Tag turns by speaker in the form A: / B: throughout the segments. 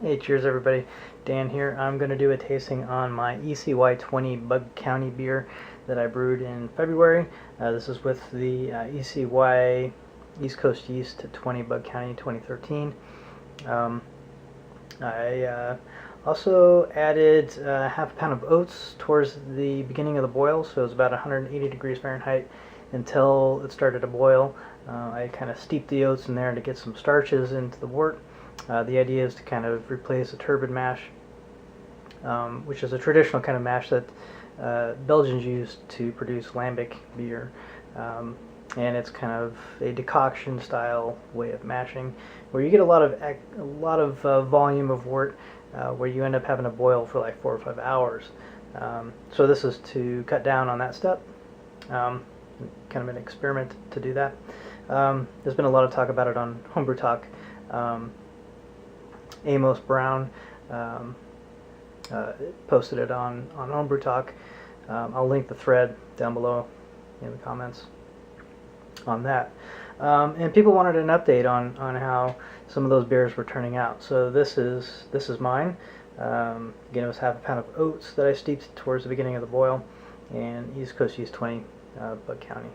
A: Hey, cheers everybody. Dan here. I'm going to do a tasting on my ECY20 Bug County beer that I brewed in February. This is with the ECY East Coast Yeast 20 Bug County 2013. I also added half a pound of oats towards the beginning of the boil, so it was about 180 degrees Fahrenheit until it started to boil. I kind of steeped the oats in there to get some starches into the wort. The idea is to kind of replace a turbid mash, which is a traditional kind of mash that Belgians use to produce lambic beer. And it's kind of a decoction style way of mashing, where you get a lot of volume of wort, where you end up having to boil for like 4 or 5 hours. So this is to cut down on that step. Kind of an experiment to do that. There's been a lot of talk about it on Homebrew Talk. Amos Brown posted it on Homebrew Talk. I'll link the thread down below in the comments on that. And people wanted an update on how some of those beers were turning out. So this is mine. Again, it was half a pound of oats that I steeped towards the beginning of the boil, and East Coast Yeast 20 Bug County.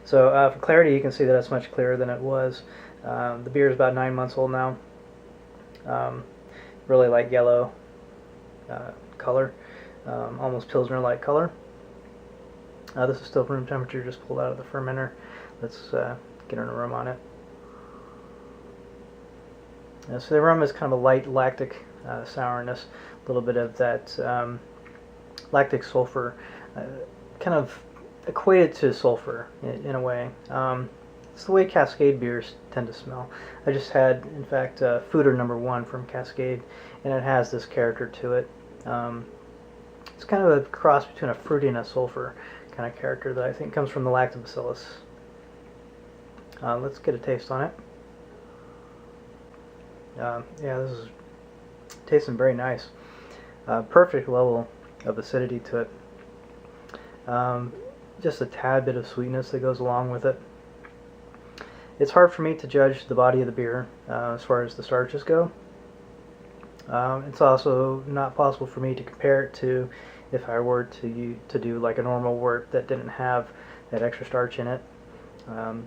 A: So for clarity, you can see that it's much clearer than it was. The beer is about 9 months old now. Really light yellow color, almost Pilsner-like color. This is still room temperature, just pulled out of the fermenter. Let's get an aroma on it. So the aroma is kind of a light lactic sourness, a little bit of that lactic sulfur, kind of equated to sulfur in a way. It's the way Cascade beers tend to smell. I just had, in fact, Fooder #1 from Cascade, and it has this character to it. It's kind of a cross between a fruity and a sulfur kind of character that I think comes from the lactobacillus. Let's get a taste on it. Yeah, this is tasting very nice. Perfect level of acidity to it. Just a tad bit of sweetness that goes along with it. It's hard for me to judge the body of the beer as far as the starches go. It's also not possible for me to compare it to if I were to do like a normal wort that didn't have that extra starch in it.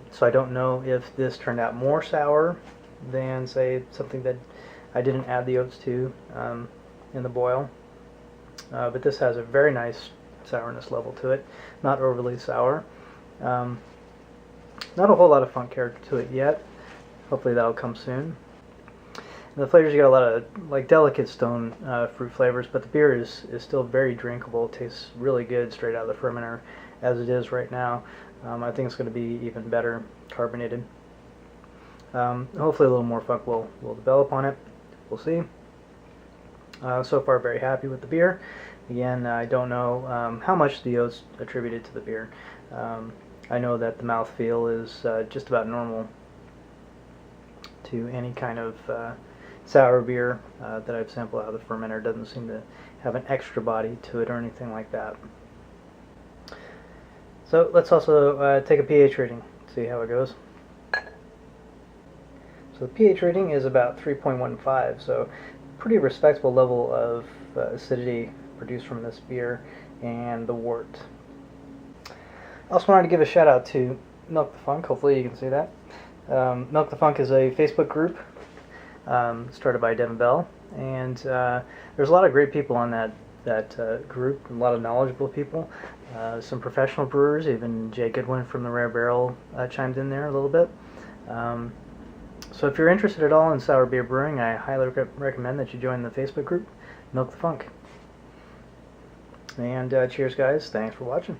A: So I don't know if this turned out more sour than, say, something that I didn't add the oats to in the boil. But this has a very nice sourness level to it, not overly sour. Not a whole lot of funk character to it yet. Hopefully that'll come soon. And the flavors, you got a lot of like delicate stone fruit flavors, but the beer is still very drinkable. It tastes really good straight out of the fermenter as it is right now. I think it's going to be even better carbonated. Hopefully a little more funk will develop on it. We'll see. So far very happy with the beer. Again, I don't know how much the oats attributed to the beer. I know that the mouthfeel is just about normal to any kind of sour beer that I've sampled out of the fermenter. It doesn't seem to have an extra body to it or anything like that. So let's also take a pH rating, see how it goes. So the pH rating is about 3.15, so pretty respectable level of acidity produced from this beer and the wort. I also wanted to give a shout out to Milk the Funk. Hopefully you can see that. Milk the Funk is a Facebook group started by Devin Bell, and there's a lot of great people on that group, a lot of knowledgeable people, some professional brewers, even Jay Goodwin from the Rare Barrel chimed in there a little bit. So if you're interested at all in sour beer brewing, I highly recommend that you join the Facebook group, Milk the Funk. And cheers guys, thanks for watching.